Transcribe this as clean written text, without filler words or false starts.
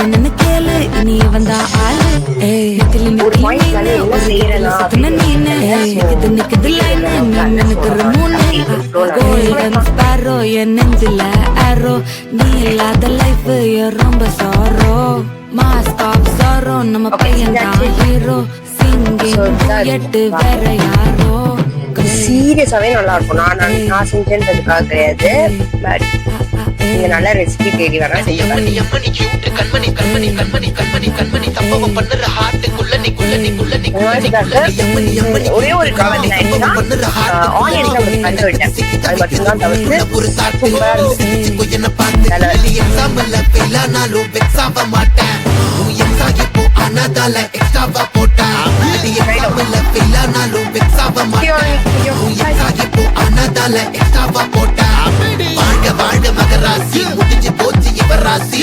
என்னன்னு கேளு இனி வந்தா ஆளு ஒரு point வந்து என்ன செய்யறேன்னா நிக்குது லைன் நினைக்கிற மூணு கோல்டன் ஸ்பாரோ என் நெஞ்சில ஆரோ நீ இல்லாத லைஃப் ரொம்ப சாரோ மாஸ்க் ஆஃப் சாரோ நம்ம பையன் தான் ஹீரோ சிங்கிங் எட்டு வேற யாரோ சீரியஸாவே நல்லா இருக்கும். நான் செஞ்சேன்றதுக்காக கிடையாது, பட் நீங்க நல்ல ரெசிபி தேடி வேணா செஞ்சு ஒரே ஒரு ஆனியன் கண்டு விட்டேன், அது மட்டும்தான் தவிர்த்து மகராசி முடிஞ்சு போச்சு இவராசி